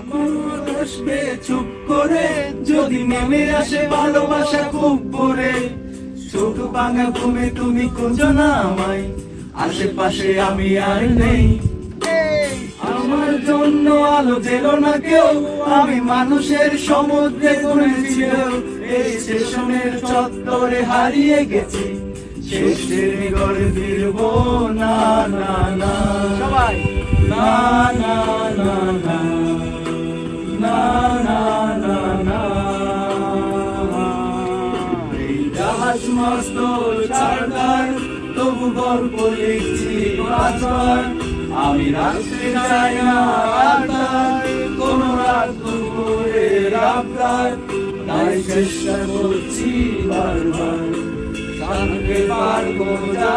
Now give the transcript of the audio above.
বসবে চুপ করে যদি নেমে আসে ভালোবাসা খুব ভোরে। চোখ ভাঙা ঘুমে তুমি খুঁজো না আমায়, আশেপাশে আমি আর নেই। আমার জন্য আলো জেলো না কেউ, আমি মানুষের সমুদ্রে ঘুরেছিল। এই স্টেশনের চত্বরে হারিয়ে গেছি, শেষের ঘরে ফিরবো না না না। সবাই না না না না না না না না। এই জাহাজ মস্ত চারদার, তবু গল্প লিখছি পাঁচবার। আমি রাত্রে চাই না আবদার, কোন রাত দুপুরের আবদার। তাই চেষ্টা করছি বারবার, সঙ্গে পারবো না।